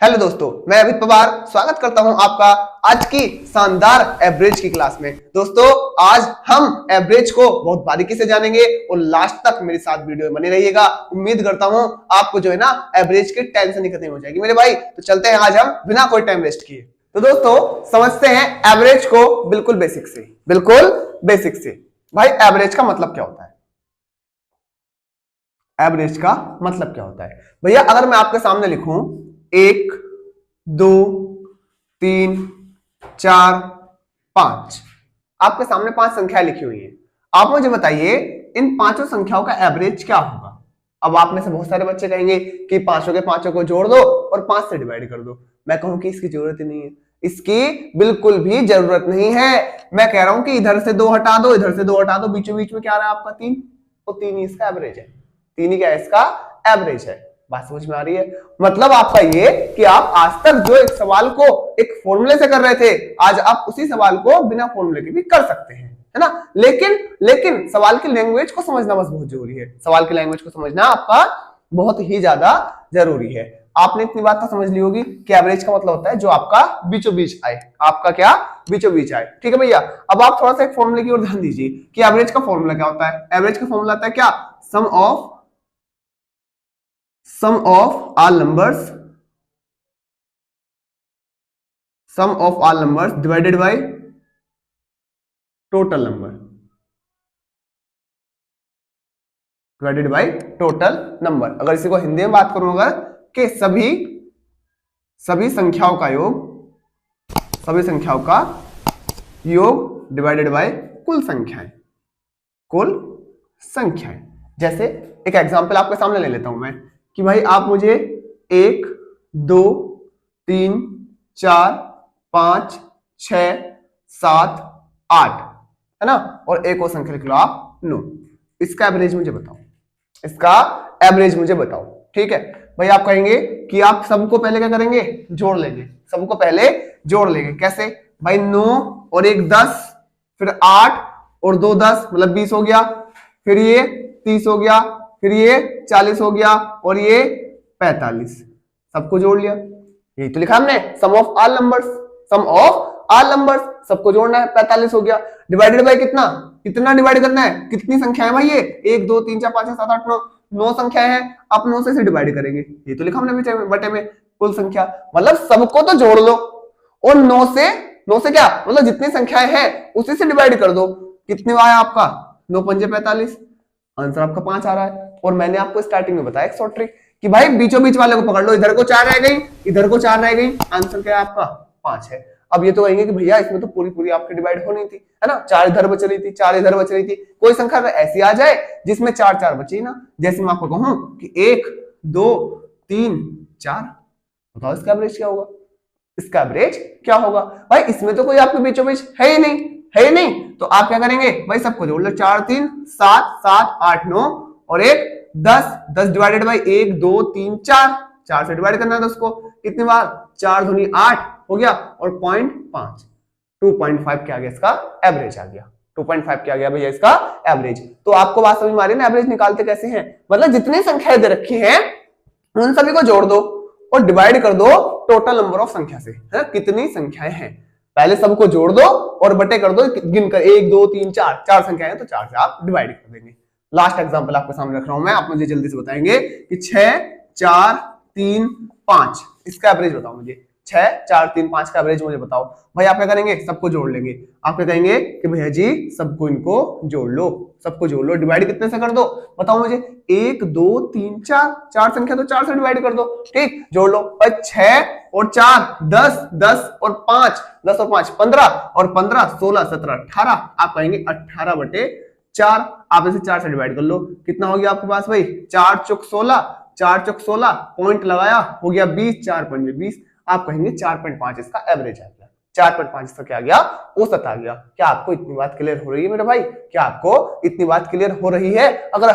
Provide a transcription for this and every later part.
Hello दोस्तों, मैं अमित पवार स्वागत करता हूं आपका आज की शानदार एवरेज की क्लास में। दोस्तों, आज हम एवरेज को बहुत बारीकी से जानेंगे और लास्ट तक मेरे साथ वीडियो में बने रहिएगा। उम्मीद करता हूं आपको जो है ना एवरेज की टेंशन ही खत्म हो जाएगी मेरे भाई। तो चलते हैं आज हम बिना कोई टाइम वेस्ट किए। तो दोस्तों, समझते हैं एवरेज को बिल्कुल बेसिक से। भाई, एवरेज का मतलब क्या होता है? एवरेज का मतलब क्या होता है भैया? अगर मैं आपके सामने लिखूं 1 2 3 4 5, आपके सामने 5 संख्याएं लिखी हुई हैं। आप मुझे बताइए इन पांचों संख्याओं का एवरेज क्या होगा? अब आप में से बहुत सारे बच्चे कहेंगे कि पांचों के पांचों को जोड़ दो और 5 से डिवाइड कर दो। मैं कहूं कि इसकी जरूरत ही नहीं है, इसकी बिल्कुल भी जरूरत नहीं है। मैं कह रहा हूं कि इधर से 2 हटा दो, इधर से 2 हटा दो, बीचों बीच में क्या आ रहा है आपका 3, तो 3 ही इसका एवरेज है। 3 ही क्या है इसका एवरेज है। बात समझ में आ रही है? मतलब आपका ये कि आप आज तक जो एक सवाल को एक फॉर्मूले से कर रहे थे, आज आप उसी सवाल को बिना फॉर्मूले के भी कर सकते हैं, है ना। लेकिन सवाल की लैंग्वेज को समझना बस बहुत जरूरी है। सवाल की लैंग्वेज को समझना आपका बहुत ही ज्यादा जरूरी है। आपने इतनी बात तो समझ ली होगी कि एवरेज का मतलब होता है जो आपका बीचों बीच आए। आपका क्या बीचों बीच आए, ठीक है भैया। अब आप थोड़ा सा एक फॉर्मूले की ओर ध्यान दीजिए कि एवरेज का फॉर्मूला क्या होता है। एवरेज का फॉर्मूला आता है क्या? Sum of all numbers divided by total number. अगर इसी को हिंदी में बात करूं अगर कि सभी संख्याओं का योग डिवाइडेड बाय कुल संख्याएं। जैसे एक एग्जांपल आपके सामने ले लेता हूं मैं कि भाई आप मुझे 1 2 3 4 5 6 7 8, है ना, और एक और संख्या लिख लो आप 9। इसका एवरेज मुझे बताओ, ठीक है भाई। आप कहेंगे कि आप सबको पहले क्या करेंगे? जोड़ लेंगे। सबको पहले जोड़ लेंगे। कैसे भाई? 9 और 1 10, फिर 8 और 2 10, मतलब 20 हो गया, फिर ये 30 हो गया, फिर ये 40 हो गया और ये 45। सबको जोड़ लिया। यही तो लिखा हमने, सम ऑफ ऑल नंबर्स। सबको जोड़ना है, 45 हो गया। डिवाइडेड बाय कितना डिवाइड करना है? कितनी संख्या है भाई? ये 1 2 3 4 5 6 7 8 9 संख्याएं हैं। आप 9 से डिवाइड करेंगे। ये तो लिखा हमने बटे में कुल संख्या। मतलब सबको तो जोड़ लो और 9 से क्या मतलब जितनी संख्याएं हैं उसी से डिवाइड कर दो। कितने आया आपका? 9 पंजे 45। आंसर आपका 5 आ रहा है। और मैंने आपको स्टार्टिंग में बताया एक शॉर्ट ट्रिक कि भाई बीचों बीच वाले को पकड़ लो। इधर को 4 रह गई, इधर को 4 रह गई, आंसर क्या है आपका? 5 है। अब ये तो कहेंगे कि भैया इसमें तो पूरी आपकी डिवाइड होनी थी, है ना। 4 इधर बच रही थी, 4 इधर बच रही थी। कोई संख्या ऐसी आ जाए जिसमें 4 बची ना। जैसे मैं आपको कहूं कि 1 2 3 4, बताओ इसका एवरेज क्या होगा? भाई इसमें तो कोई आपके बीचों बीच है ही नहीं। तो आप क्या करेंगे भाई? सबको जोड़ लो। 4 3 7 7 8 9 और 1 10 डिवाइडेड बाई 1 2 3 4 से डिवाइड करना है 10 को। कितनी बार? 4 दूनी 8 हो गया और 0.5 2.5 क्या आ गया इसका एवरेज आ गया। 2.5 क्या आ गया भैया इसका एवरेज। तो आपको बात समझ में आ रही है ना एवरेज निकालते कैसे हैं? मतलब जितनी संख्याएं दे रखी हैं उन सभी को जोड़ दो और डिवाइड कर दो टोटल नंबर ऑफ संख्या से, है? कितनी संख्याएं हैं पहले सबको जोड़ दो और बटे कर दो, गिनकर 1 2 3 4 संख्याएं हैं तो 4 से आप डिवाइड कर देंगे। लास्ट एग्जांपल आपके सामने रख रहा हूं मैं, आप मुझे जल्दी से बताएंगे कि 6 4 3 5 इसका एवरेज बताओ मुझे। 6 4 3 5 का एवरेज मुझे बताओ। भाई आप क्या करेंगे? सबको जोड़ लेंगे। आप क्या कहेंगे कि भैया जी सबको इनको जोड़ लो, डिवाइड कितने से कर दो बताओ मुझे? 1 2 3 4 संख्या तो 4 से डिवाइड कर दो, ठीक। जोड़ लो भाई। 6 और 4 10 10 और 5 10 और 5 15 और 15 16 17 18। आप कहेंगे 18 बटे 4। आप इसे 4 से डिवाइड कर लो। कितना हो गया आपके पास भाई? 4 चौक 16 पॉइंट लगाया, हो गया 20, 4 पंजे 20। आप कहेंगे 4.5 इसका एवरेज आ गया। 4.5 इसका क्या आ गया? औसत आ गया। क्या आपको इतनी बात क्लियर हो रही है मेरे भाई? क्या आपको इतनी बात क्लियर हो रही है? अगर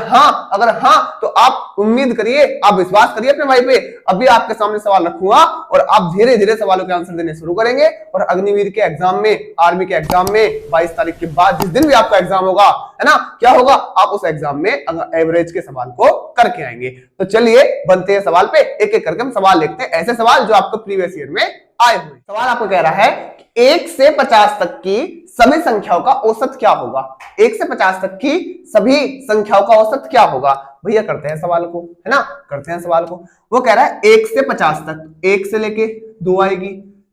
हाँ तो आप उम्मीद करिए, आप विश्वास करिए अपने भाई पे। अभी आपके सामने सवाल रखूंगा और आप धीरे धीरे सवालों के आंसर देने शुरू करेंगे और अग्निवीर के एग्जाम में, आर्मी के एग्जाम में 22 तारीख के बाद जिस दिन भी आपका एग्जाम होगा, है ना, क्या होगा, आप उस एग्जाम में एवरेज के सवाल को करके आएंगे। तो चलिए बनते हैं सवाल पे, एक एक करके हम सवाल लिखते हैं, ऐसे सवाल जो आपको प्रीवियस ईयर में आए हुए। सवाल आपको कह रहा है कि 1 से 50 तक की सभी संख्याओं का औसत क्या होगा। 1 से 50 तक की सभी संख्याओं का औसत क्या होगा। भैया करते हैं सवाल को, है ना, करते हैं सवाल को। वो कह रहा है 1 से 50 तक, 1 से लेके 2 आएगी,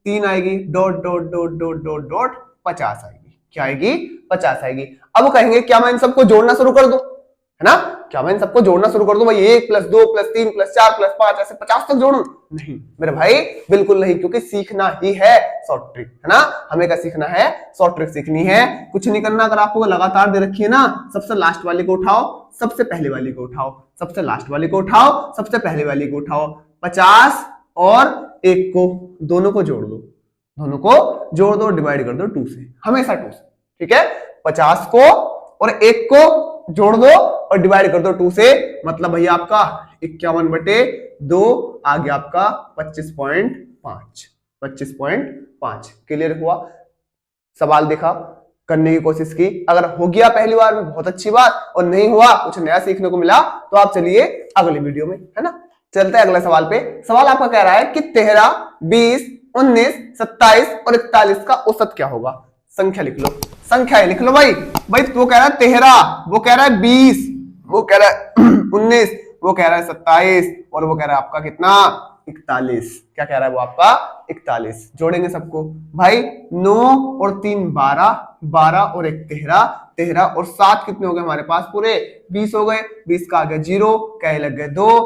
3 आएगी, dot dot dot dot dot dot 50 आएगी। क्या आएगी, 50 आएगी। अब वो कहेंगे क्या मैं इन सबको जोड़ना शुरू कर दूं, है ना, क्या मैं इन सबको जोड़ना शुरू कर दूं, भाई 1 + 2 + 3 + 4 + 5 ऐसे 50 तक जोड़ूं। नहीं मेरे भाई, बिल्कुल नहीं, क्योंकि सीखना ही है शॉर्ट ट्रिक, है ना, हमें क्या सीखना है, शॉर्ट ट्रिक सीखनी है, कुछ नहीं करना। अगर आपको लगातार दे रखी है ना, सबसे लास्ट वाली को उठाओ, सबसे पहले वाली को उठाओ, सबसे लास्ट वाली को उठाओ, सबसे पहले वाली को उठाओ, 50 और 1 को, दोनों को जोड़ दो, दोनों को जोड़ दो, डिवाइड कर दो 2 से, हमेशा 2 से, ठीक है। 50 को और 1 को जोड़ दो और डिवाइड कर दो 2 से, मतलब भैया आपका 51/2 आ गया आपका 25.5, 25.5। क्लियर हुआ। सवाल देखा, करने की कोशिश की, अगर हो गया पहली बार में बहुत अच्छी बात, और नहीं हुआ, कुछ नया सीखने को मिला, तो आप चलिए अगली वीडियो में, है ना। चलते हैं अगले सवाल पे। सवाल आपका कह रहा है कि 13, 20, 19, 27 और 41 का औसत क्या होगा। संख्या लिख लो, संख्या लिख लो भाई। भाई वो कह रहा है 13, वो कह रहा है 20, वो कह रहा है 19, वो कह रहा है 27 और वो कह रहा है आपका कितना, 41। क्या कह रहा है वो आपका 41। जोड़ेंगे सबको भाई, 9 और 3 12, 12 और 1 13, 13 और 7 कितने हो गए हमारे पास, पूरे 20 हो गए। 20 का आ गया 0, क्या लग गए 2,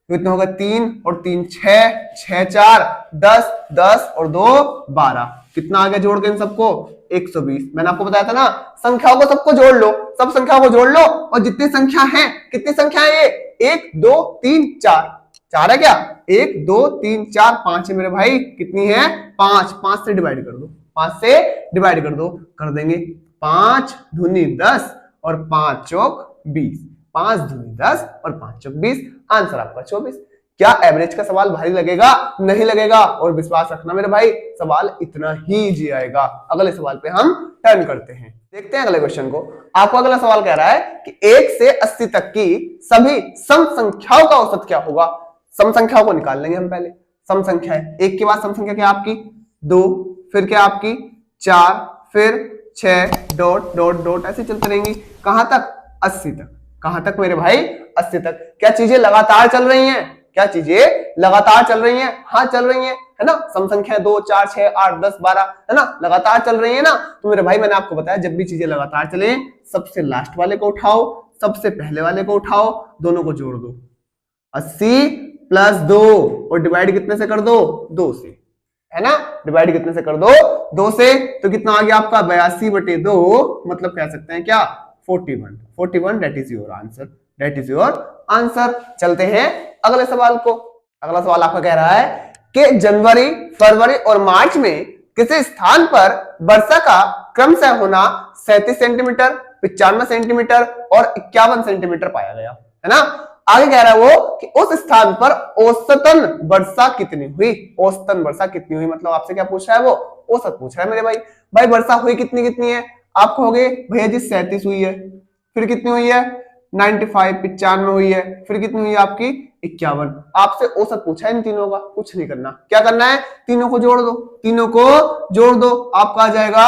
कितने होगा 3 और 3 6, 6 4 10, 10 और 2 12, कितना आ गया जोड़ के इन सबको 120। मैंने आपको बताया था ना, संख्याओं को सबको जोड़ लो, सब संख्याओं को जोड़ लो, और जितनी संख्या है, कितनी संख्या है ये, 1 2 3 4, 4 है क्या, 1 2 3 4 5 है मेरे भाई, कितनी है 5, 5 से डिवाइड कर दो, 5 से डिवाइड कर दो, कर देंगे 5 दूनी 10 और 5 चौक 20, 5 दूनी 10 और 5 चौक 20, आंसर आपका 24। क्या एवरेज का सवाल भारी लगेगा, नहीं लगेगा, और विश्वास रखना मेरे भाई, सवाल इतना ही इजी आएगा। अगले सवाल पे हम टर्न करते हैं, देखते हैं अगले क्वेश्चन को। आपको अगला सवाल कह रहा है कि 1 से 80 तक की सभी सम संख्याओं का औसत क्या होगा। सम संख्याओं को निकाल लेंगे हम पहले। सम संख्या है, 1 के बाद सम संख्या क्या आपकी 2, फिर क्या आपकी 4, फिर 6 डॉट डॉट डॉट ऐसे चलते रहेंगी, कहां तक 80 तक। कहां तक मेरे भाई, 80 तक। क्या चीजें लगातार चल रही हैं, क्या चीजें लगातार चल रही हैं, हाँ चल रही हैं, है ना। सम संख्या 2 4 6 8 10 12, है ना, लगातार चल रही है ना। तो मेरे भाई मैंने आपको बताया, जब भी चीजें लगातार चले, सबसे लास्ट वाले को उठाओ, सबसे पहले वाले को उठाओ, दोनों को जोड़ दो, 80 + 2 और डिवाइड कितने से कर दो, 2 से, है ना, डिवाइड कितने से कर दो, 2 से। तो कितना आ गया आपका 82/2, मतलब कह सकते हैं क्या 41, 41, that is your answer, that is your answer. चलते हैं अगले सवाल को। अगला सवाल आपका कह रहा है कि जनवरी, फरवरी और मार्च में किसी स्थान पर वर्षा का क्रमशः होना 37 सेंटीमीटर, 95 सेंटीमीटर और 51 सेंटीमीटर पाया गया, है ना। आगे कह रहा है वो कि उस स्थान पर औसतन वर्षा कितनी हुई। औसतन वर्षा कितनी हुई, मतलब आपसे क्या पूछ रहा है वो, औसत पूछ रहा है मेरे भाई। भाई वर्षा हुई कितनी कितनी है, आप कहोगे भैया जी 37 हुई है, फिर कितनी हुई है 95 95 हुई है, फिर कितनी हुई है आपकी 51। आपसे औसत पूछा है इन तीनों का, कुछ नहीं करना। क्या करना है, तीनों को जोड़ दो, तीनों को जोड़ दो, आपका आ जाएगा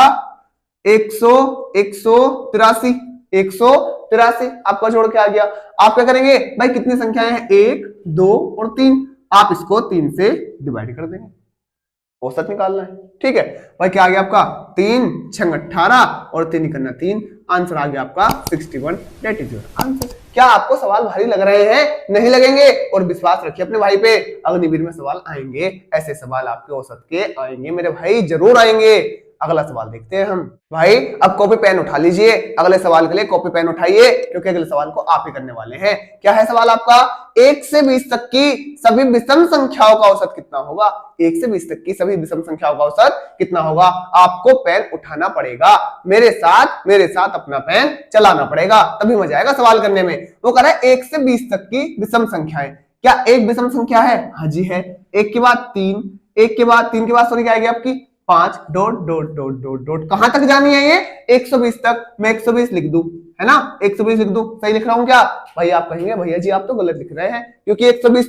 183, 183 आपका जोड़ के आ गया। आप क्या करेंगे भाई, कितनी संख्याएं हैं 1 2 और 3, आप इसको 3 से डिवाइड कर देंगे, औसत निकालना है, ठीक है भाई। क्या आ गया आपका 3 6 18 और 3 निकलना 3, आंसर आ गया आपका 61, दैट इज योर आंसर। क्या आपको सवाल भारी लग रहे हैं, नहीं लगेंगे, और विश्वास रखिए अपने भाई पे, अग्निवीर में सवाल आएंगे, ऐसे सवाल आपके औसत के आएंगे मेरे भाई, जरूर आएंगे। अगला सवाल देखते हैं हम भाई। अब कॉपी पेन उठा लीजिए, अगले सवाल के लिए कॉपी पेन उठाइए, क्योंकि अगले सवाल को आप ही करने वाले हैं। क्या है सवाल आपका, 1 से 20 तक की सभी विषम संख्याओं का औसत कितना होगा। 1 से 20 तक की सभी विषम संख्याओं का औसत कितना होगा। आपको पेन उठाना पड़ेगा, मेरे साथ अपना पेन चलाना पड़ेगा, तभी मजा आएगा सवाल करने में। वो कह रहा है 1 से 20 तक की विषम संख्याएं। क्या एक विषम संख्या है, हाँ जी है। 1 के बाद 3, एक के बाद 3 के बाद सॉरी क्या आएगी आपकी 5 dot dot dot dot dot कहां तक जानी है ये 120 तक। मैं 120 लिख दूं, है ना, 120 लिख दूं, सही लिख रहा हूं क्या? भाई आप कहेंगे भैया जी आप तो गलत लिख रहे हैं, क्योंकि 120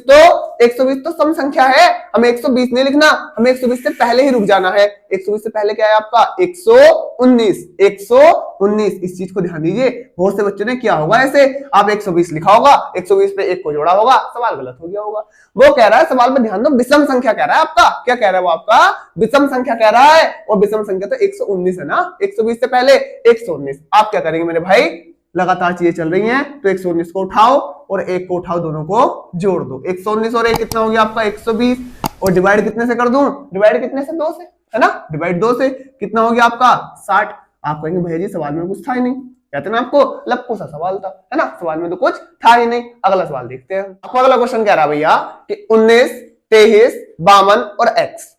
तो सम संख्या है, हमें 120 नहीं लिखना, हमें 120 से पहले ही रुक जाना है। 120 से पहले क्या है आपका 119। 119 इस चीज को ध्यान दीजिए, बहुत से बच्चों ने क्या होगा ऐसे, आप 120 लिखा होगा, 120 पे एक को जोड़ा होगा, सवाल गलत हो गया होगा। वो कह रहा है सवाल में ध्यान दो, विषम संख्या कह रहा है आपका, क्या कह रहा है वो आपका विषम संख्या कह रहा है, और विषम संख्या तो 119 है ना, 120 से पहले 119। आप क्या करेंगे मेरे भाई, लगातार चीजें चल रही हैं तो 119 को उठाओ और एक को उठाओ, दोनों को जोड़ दो। 119 और एक कितना हो गया आपका 120, और डिवाइड कितने से कर दूं, डिवाइड कितने से 2 से, है ना, डिवाइड 2 से कितना हो गया आपका 60। आप कहेंगे भैया जी सवाल में कुछ था ही नहीं, कहते ना आपको लपकू सा सवाल था, है ना, सवाल में तो कुछ था ही नहीं। अगला सवाल देखते हैं। आपको अगला क्वेश्चन कह रहा है भैया कि 19, 23, 52 और x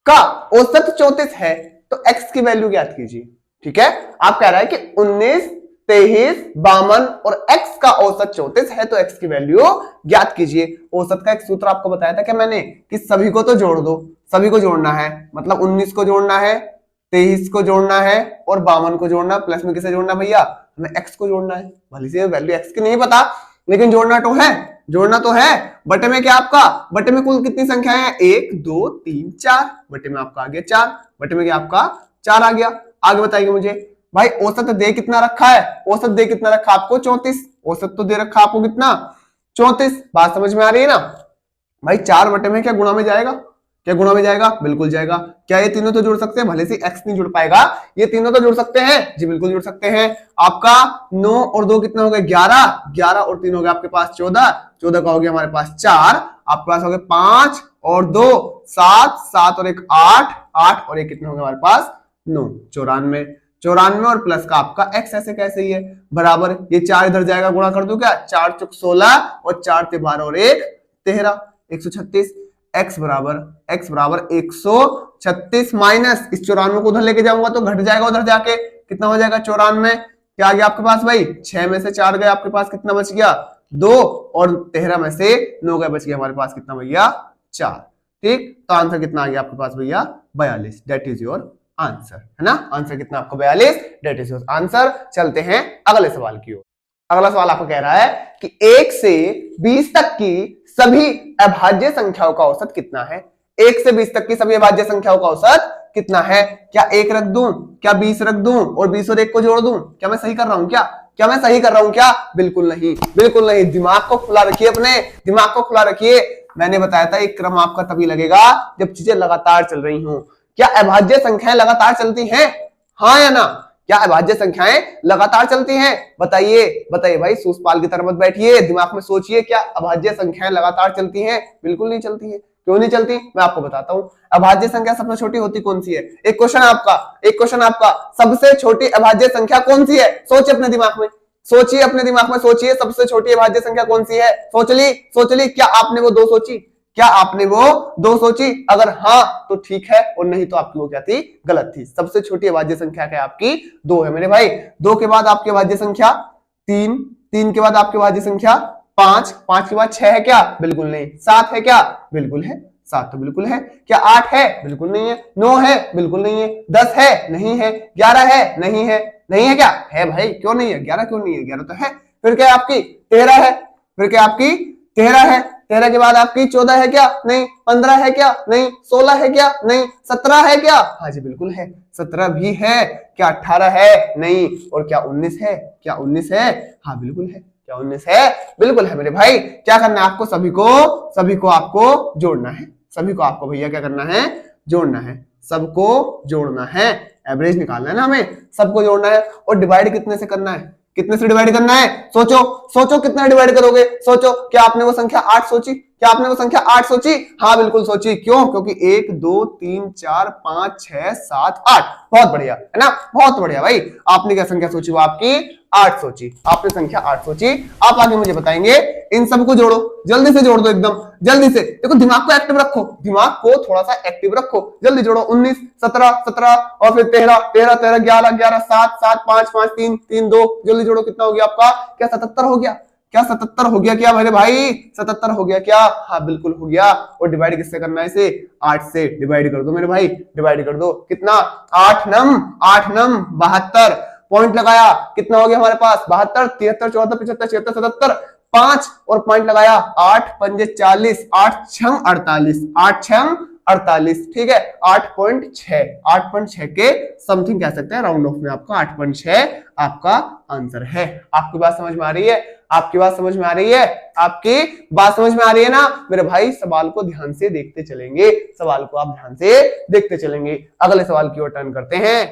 का औसत 34 है तो x की वैल्यू ज्ञात कीजिए। ठीक है, आप कह रहा है कि 19, 23, 52 और x का औसत 34 है तो x की वैल्यू ज्ञात कीजिए। औसत का एक सूत्र आपको बताया था क्या मैंने, कि सभी को तो जोड़ दो, सभी को जोड़ना है, मतलब 19 को जोड़ना है, 23 को जोड़ना है और 52 को जोड़ना, प्लस में किसे जोड़ना भैया, हमें x को जोड़ना है। भले से वैल्यू x की नहीं पता, लेकिन जोड़ना तो है, जोड़ना तो है। बटे में क्या आपका, बटे में कुल कितनी संख्याएं हैं, 1 2 3 4, बटे में आपका आ गया 4, बटे में क्या आपका 4 आ गया। आगे बताइए मुझे भाई, औसत दे कितना रखा है, औसत दे कितना रखा आपको 34, औसत तो दे रखा आपको कितना 34। बात समझ में आ रही है ना भाई, 4 बटे में क्या गुणा में जाएगा, क्या गुणा में जाएगा, बिल्कुल जाएगा। क्या ये तीनों तो जुड़ सकते हैं, भले से x नहीं जुड़ पाएगा, ये तीनों तो जुड़ सकते हैं जी, बिल्कुल जुड़ सकते हैं। आपका 9 और 2 कितना हो गया 11, 11 और 3 हो गया आपके पास 14, 14 का हो गया हमारे पास 4, आपके पास हो गया 5 और 2 7, 7 और 1 8, 8 और 1 कितना हो गया हमारे पास 9, 94, 94 और प्लस का आपका x ऐसे कैसे ही है बराबर, ये 4 इधर जाएगा, गुणा कर दो क्या, 4 चौक 16 और 4 ते 12 और 1 13, 136। x बराबर 136 माइनस इस 94 को उधर लेके जाऊंगा तो घट जाएगा, उधर जाके कितना हो जाएगा 94, क्या आ गया आपके पास भाई 6 में से 4 गए, आपके पास कितना बच गया 2, और 13 में से 9 गए, बच गया हमारे पास कितना भैया 4। ठीक, तो आंसर कितना आ गया आपके पास भैया 42, दैट इज योर आंसर, है ना, आंसर कितना आपका 42, दैट इज योर आंसर। चलते हैं अगले सवाल की ओर। अगला सवाल आपको कह रहा है कि 1 से 20 तक की सभी अभाज्य संख्याओं का औसत कितना है। 1 से 20 तक की सभी अभाज्य संख्याओं का औसत कितना है, क्या 1 रख दूं, क्या 20 रख दूं और 20 और 1 को जोड़ दूं, क्या मैं सही कर रहा हूं, क्या मैं सही कर रहा हूं, क्या बिल्कुल नहीं, बिल्कुल नहीं। दिमाग को खुला रखिए, अपने दिमाग को खुला रखिए। मैंने बताया था एक क्रम आपका तभी लगेगा जब चीजें लगातार चल रही हों। क्या अभाज्य संख्याएं लगातार चलती हैं, हाँ या ना, क्या अभाज्य संख्याएं लगातार चलती हैं, बताइए बताइए भाई, सूसपाल की तरह मत बैठिए, दिमाग में सोचिए, क्या अभाज्य संख्याएं लगातार चलती हैं, बिल्कुल नहीं चलती है। क्यों नहीं चलती, मैं आपको बताता हूं। अभाज्य संख्या सबसे छोटी होती कौन सी है, एक क्वेश्चन आपका सबसे छोटी अभाज्य संख्या कौन सी है, सोचिए अपने दिमाग में, सोचिए अपने दिमाग में, सोचिए सबसे छोटी अभाज्य संख्या कौन सी है, सोच ली, क्या आपने वो 2 सोची, क्या आपने वो 2 सोची, अगर हाँ तो ठीक है, और नहीं तो आपकी वो क्या थी, गलत थी। सबसे छोटी अभाज्य संख्या क्या आपकी 2 है मेरे भाई। 2 के बाद आपकी अभाज्य संख्या 3, 3 के बाद आपकी अभाज्य संख्या 5, 5 के बाद 6 है क्या, बिल्कुल नहीं। 7 है क्या, बिल्कुल है, 7 तो बिल्कुल है। क्या 8 है, बिल्कुल नहीं है। 9 है, बिल्कुल नहीं है। 10 है, नहीं है। 11 है, नहीं है, नहीं है क्या, है भाई, क्यों नहीं है, 11 क्यों नहीं है, 11 तो है। फिर क्या आपकी 13 है, फिर क्या आपकी 13 है। 13 के बाद आपकी 14 है क्या, नहीं। 15 है क्या, नहीं। 16 है क्या, नहीं। 17 है क्या, हाँ जी बिल्कुल है, 17 भी है। क्या 18 है, नहीं। और क्या 19 है, क्या 19 है, हाँ बिल्कुल है। क्या 19 है, बिल्कुल है मेरे भाई। क्या करना है आपको, सभी को आपको जोड़ना है, सभी को आपको भैया क्या करना है, जोड़ना है, सबको जोड़ना है, एवरेज निकालना है ना हमें, सबको जोड़ना है। और डिवाइड कितने से करना है, कितने से डिवाइड करना है, सोचो कितना डिवाइड करोगे, सोचो। क्या आपने वो संख्या 8 सोची, क्या आपने वो संख्या 8 सोची, हाँ बिल्कुल सोची। क्यों, क्योंकि 1 2 3 4 5 6 7 8, बहुत बढ़िया है ना, बहुत बढ़िया भाई। आपने क्या संख्या सोची, वो आपकी 8 सोची, आपने संख्या 8 सोची। आप आगे मुझे बताएंगे, इन सबको जोड़ो, जल्दी से जोड़ दो, एकदम जल्दी से। देखो दिमाग को एक्टिव रखो, दिमाग को थोड़ा सा एक्टिव रखो, जल्दी जोड़ो। 19 17 और फिर 13 11 7 7 5 5 3 3 2, जल्दी जोड़ो। कितना हो गया आपका, क्या 77 हो गया, क्या 77 हो गया क्या मेरे भाई? 77 हो गया क्या? हाँ बिल्कुल हो गया। और डिवाइड किससे करना है इसे? 8 से डिवाइड कर दो मेरे भाई, डिवाइड कर दो। कितना? 8 नम 72। पॉइंट लगाया, कितना हो गया हमारे पास? 72, 73, 74, 75, 76, 77, 5 और पॉइंट लगाया, 8 पंजे 40, 8 छम 48, 8 छम 48। ठीक है, 8.6, 8.6 के समथिंग कह सकते हैं, राउंड ऑफ में आपका 8.6 आपका आंसर है। आपकी बात समझ में आ रही है? आपकी बात समझ में आ रही है? आपकी बात समझ में आ रही है ना मेरे भाई? सवाल को ध्यान से देखते चलेंगे, सवाल को आप ध्यान से देखते चलेंगे। अगले सवाल की ओर टर्न करते हैं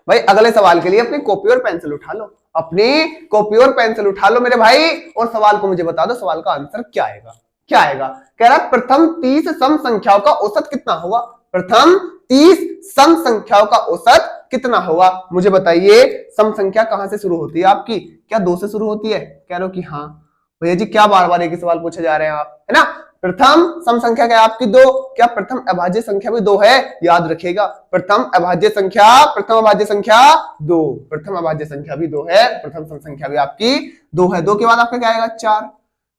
भाई। अगले सवाल के लिए अपनी कॉपी और पेंसिल उठा लो, अपनी कॉपी और पेंसिल उठा लो मेरे भाई, और सवाल को मुझे बता दो, सवाल का आंसर क्या आएगा? क्या आएगा? कह रहा प्रथम 30 सम संख्याओं का औसत कितना होगा? प्रथम 30 सम संख्याओं का औसत कितना होगा? मुझे बताइए, सम संख्या कहां से शुरू होती है आपकी? क्या 2 से शुरू होती है? कह रहे हो कि हाँ भैया जी, क्या बार बार एक ही सवाल पूछे जा रहे हैं आप, है ना? प्रथम सम संख्या क्या है आपकी? 2। क्या प्रथम अभाज्य संख्या भी 2 है? याद रखिएगा, प्रथम अभाज्य संख्या, प्रथम अभाज्य संख्या 2, प्रथम अभाज्य संख्या भी 2 है, प्रथम सम संख्या भी आपकी 2 है। 2 के बाद आपका क्या आएगा? 4,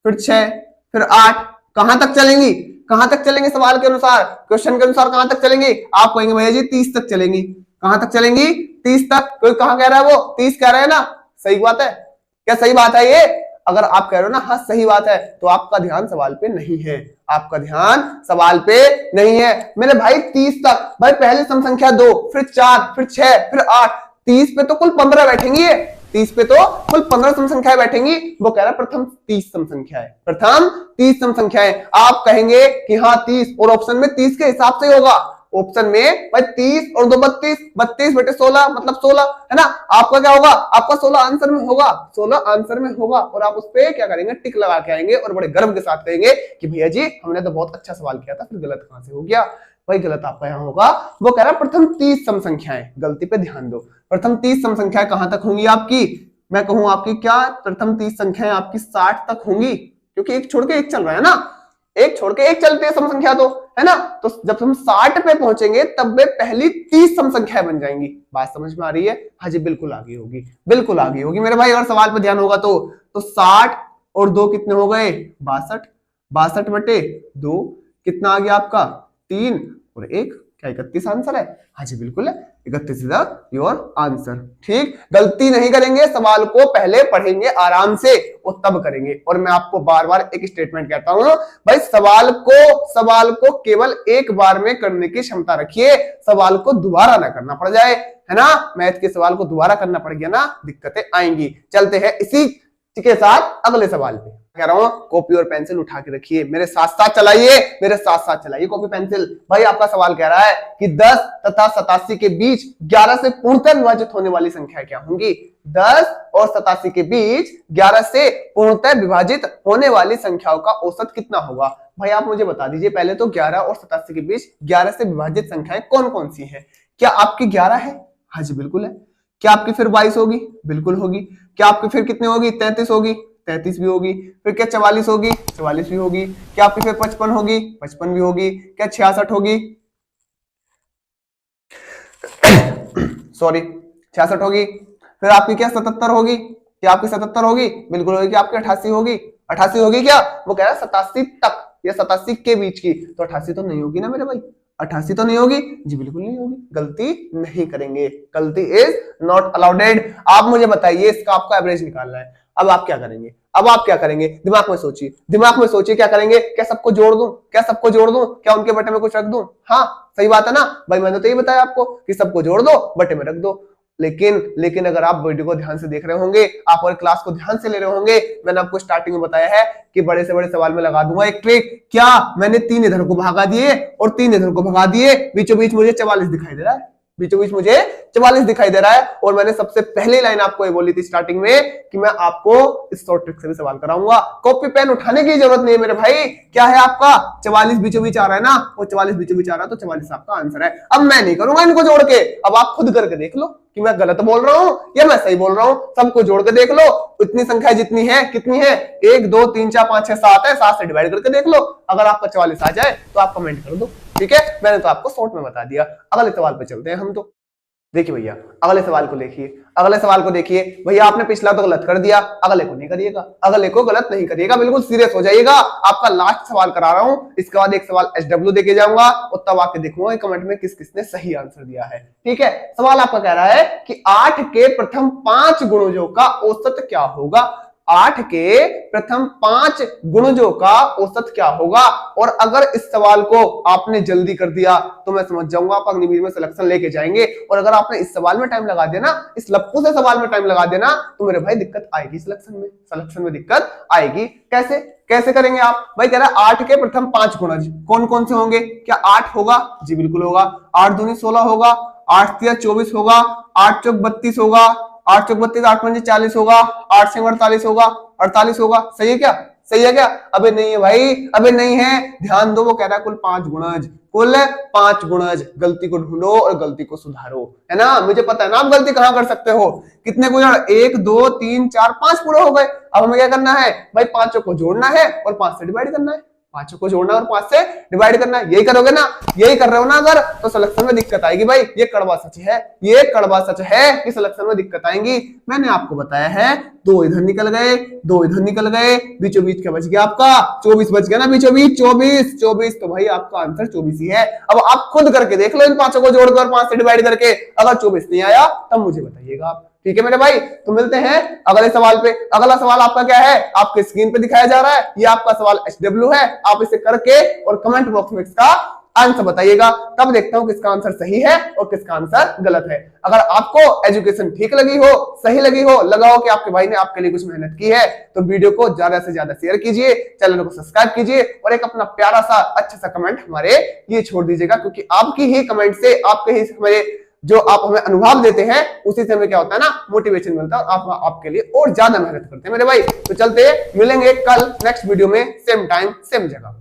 फिर 6, फिर 8। कहां तक चलेंगी? कहां तक चलेंगे? सवाल के अनुसार, क्वेश्चन के अनुसार कहां तक चलेंगी? आप कहेंगे भैया जी 30 तक चलेंगी। कहां तक चलेंगी? 30 तक। कोई कहां कह रहा है? वो 30 कह रहे हैं ना? सही बात है क्या? सही बात है ये? अगर आप कह रहे हो ना हाँ सही बात है, तो आपका ध्यान सवाल पे नहीं है, आपका ध्यान सवाल पे नहीं है मेरे भाई। 30 तक भाई, पहले सम संख्या 2, फिर 4, फिर 6, फिर 8, 30 पे तो कुल 15 बैठेंगी। 30 पे तो कुल 15 सम संख्याएं बैठेंगी। वो कह रहा है प्रथम 30 सम संख्या है, प्रथम 30 सम संख्या है। आप कहेंगे कि हाँ 30, और ऑप्शन में 30 के हिसाब से होगा। ऑप्शन में भाई 30 और 2 32, 32 बटे 16 मतलब 16, है ना? आपका क्या होगा? आपका 16 आंसर में होगा, 16 आंसर में होगा। और आप उस पे क्या करेंगे? टिक लगा के आएंगे और बड़े गर्व के साथ कहेंगे कि भैया जी हमने तो बहुत अच्छा सवाल किया था, फिर गलत कहां से हो गया? भाई गलत आपका यहाँ होगा। वो कह रहा है प्रथम 30 सम संख्याएं, गलती पे ध्यान दो। प्रथम 30 सम संख्याएं कहां तक होंगी आपकी? मैं कहूं आपकी क्या प्रथम 30 संख्याएं आपकी 60 तक होंगी, क्योंकि एक छोड़ के एक चल रहा है ना, एक छोड़ के एक चलती है सम संख्या तो, है ना? तो जब हम 60 पे पहुंचेंगे तब वे पहली 30 सम संख्याएं बन जाएंगी। बात समझ में आ रही है? हाँ जी बिल्कुल आगे होगी, बिल्कुल आगे होगी मेरे भाई। अगर सवाल पे ध्यान होगा तो 60 और 2 कितने हो गए? 62, 62 बटे 2 कितना आ गया आपका? 3 और 1, क्या 31 आंसर है? हाँ जी बिल्कुल है, 31 इज योर आंसर। ठीक, गलती नहीं करेंगे, सवाल को पहले पढ़ेंगे आराम से और तब करेंगे। और मैं आपको बार बार एक स्टेटमेंट कहता हूं भाई, सवाल को केवल एक बार में करने की क्षमता रखिए, सवाल को दोबारा ना करना पड़ जाए, है ना? मैथ के सवाल को दोबारा करना पड़ गया ना, दिक्कतें आएंगी। चलते हैं इसी के साथ अगले सवाल पे। कह रहा हूं कॉपी और पेंसिल उठा के रखिए, मेरे साथ साथ चलाइए, मेरे साथ साथ चलाइए कॉपी पेंसिल। भाई आपका सवाल कह रहा है कि 10 तथा 87 के बीच 11 से पूर्णतः विभाजित होने वाली संख्या क्या होंगी? 10 और 87 के बीच 11 से पूर्णतः विभाजित होने वाली संख्याओं का औसत कितना होगा? भाई आप मुझे बता दीजिए पहले तो 11 और 87 के बीच 11 से विभाजित संख्याएं कौन कौन सी हैं? क्या आपकी 11 है? हाँ जी बिल्कुल है। क्या आपकी फिर 22 होगी? बिल्कुल होगी। क्या आपकी फिर कितनी होगी? 33 होगी, 33 भी होगी। फिर क्या 44 होगी? 44 भी होगी। क्या आपकी फिर 55 होगी? 55 भी होगी। क्या 66 होगी? सॉरी 66 होगी। फिर आपकी क्या 77 होगी? क्या आपकी 77 होगी? बिल्कुल होगी। क्या आपकी 88 होगी? 88 होगी क्या? वो कह रहा है 87 तक या 87 के बीच की, तो 88 तो नहीं होगी ना मेरे भाई, 88 तो नहीं होगी जी, बिल्कुल नहीं होगी। गलती नहीं करेंगे, गलती इज नॉट अलाउडेड। आप मुझे बताइए, इसका आपका एवरेज निकालना है। अब आप क्या करेंगे? अब आप क्या करेंगे? दिमाग में सोचिए, दिमाग में सोचिए क्या करेंगे? क्या सबको जोड़ दूं? क्या सबको जोड़ दूं? क्या उनके बटे में कुछ रख दूं? हाँ सही बात है ना भाई, मैंने तो यही बताया आपको कि सबको जोड़ दो, बटे में रख दो। लेकिन अगर आप वीडियो को ध्यान से देख रहे होंगे, आप और क्लास को ध्यान से ले रहे होंगे, मैंने आपको स्टार्टिंग में बताया है कि बड़े से बड़े सवाल में लगा दूंगा एक ट्रिक। क्या मैंने 3 इधर को भगा दिए और 3 इधर को भगा दिए, बीचों बीच मुझे 44 दिखाई दे रहा है, बीचों बीच मुझे 44 दिखाई दे रहा है। और मैंने सबसे पहली लाइन आपको ये बोली थी स्टार्टिंग में कि मैं आपको इस शॉर्ट ट्रिक से भी सवाल कराऊंगा। कॉपी पेन उठाने की जरूरत नहीं है मेरे भाई। क्या है आपका? 44 बीचों बीच आ रहा है ना, वो 44 बीचों बीच आ रहा है, तो 44 आपका आंसर है। अब मैं नहीं करूंगा इनको जोड़ के, अब आप खुद करके देख लो कि मैं गलत बोल रहा हूं या मैं सही बोल रहा हूं। सबको जोड़ के देख लो, इतनी संख्या जितनी है, कितनी है? 1 2 3 4 5 6 7 है, 7 से डिवाइड करके देख लो। अगर आपका 44 आ जाए तो आप कमेंट कर दो, ठीक है? मैंने तो आपको शॉर्ट में बता दिया। अगले सवाल पे चलते हैं हम। तो देखिए भैया अगले सवाल को देखिए, अगले सवाल को देखिए भैया, आपने पिछला तो गलत कर दिया, अगले को नहीं करिएगा, अगले को गलत नहीं करिएगा, बिल्कुल सीरियस हो जाइएगा। आपका लास्ट सवाल करा रहा हूं, इसके बाद एक सवाल SW देके जाऊंगा और तब आके देखूंगा कमेंट में किस किसने सही आंसर दिया है। ठीक है, सवाल आपका कह रहा है कि 8 के प्रथम 5 गुणजों का औसत क्या होगा। 8 के प्रथम 5 गुणजों का औसत क्या होगा। और अगर इस सवाल को आपने जल्दी कर दिया तो मैं समझ जाऊंगा आप अग्निवीर में सिलेक्शन लेके जाएंगे, और अगर आपने इस सवाल में टाइम लगा दिया ना, इस लप्पू से सवाल में टाइम लगा देना, तो मेरे भाई दिक्कत आएगी सिलेक्शन में दिक्कत आएगी। कैसे कैसे करेंगे आप भाई, कह रहा है 8 के प्रथम 5 गुणज कौन कौन से होंगे। क्या 8 होगा? जी बिल्कुल होगा। 8 दूनी 16 होगा, 8 तिया 24 होगा, 8 चौक 32 होगा, 8 चौक 32, 8 पंजे 40 होगा, 8 से 48 होगा, 48 होगा। सही है क्या? सही है क्या? अबे नहीं है भाई, अबे नहीं है, ध्यान दो, वो कह रहा है कुल 5 गुणज, कुल 5 गुणज। गलती को ढूंढो और गलती को सुधारो, है ना। मुझे पता है ना आप गलती कहां कर सकते हो। कितने गुणज? 1 2 3 4 5 पूरे हो गए। अब हमें क्या करना है भाई, 5 को जोड़ना है और 5 से डिवाइड करना है। 5 को जोड़ना और 5 से डिवाइड करना है। यही करोगे ना, यही कर रहे हो ना अगर, तो सिलेक्शन में दिक्कत आएगी भाई। ये कड़वा सच है, ये कड़वा सच है कि सिलेक्शन में दिक्कत आएंगी। मैंने आपको बताया है, 2 इधर निकल गए, 2 इधर निकल गए, बीचों बीच क्या बच गया आपका? 24 बच गया ना, बीचों बीच 24। तो भाई आपका आंसर 24 ही है। अब आप खुद करके देख लो इन 5 को जोड़कर 5 से डिवाइड करके, अगर 24 नहीं आया तब मुझे बताइएगा आप। ठीक है मेरे भाई, तो मिलते हैं अगले सवाल पे। अगला सवाल आपका क्या है, आपके स्क्रीन पे दिखाया जा रहा है, ये आपका सवाल SW है। आप इसे करके और कमेंट बॉक्स में इसका आंसर बताइएगा, तब देखता हूं किसका आंसर सही है और किसका आंसर गलत है। अगर आपको एजुकेशन ठीक लगी हो, सही लगी हो, लगा हो कि आपके भाई ने आपके लिए कुछ मेहनत की है, तो वीडियो को ज्यादा से ज्यादा शेयर कीजिए, चैनल को सब्सक्राइब कीजिए और एक अपना प्यारा सा अच्छा सा कमेंट हमारे लिए छोड़ दीजिएगा, क्योंकि आपकी ही कमेंट से, आपके ही हमारे जो आप हमें अनुभव देते हैं, उसी से हमें क्या होता है ना, मोटिवेशन मिलता है, आप आपके लिए और ज्यादा मेहनत करते हैं मेरे भाई। तो चलते मिलेंगे कल नेक्स्ट वीडियो में, सेम टाइम सेम जगह।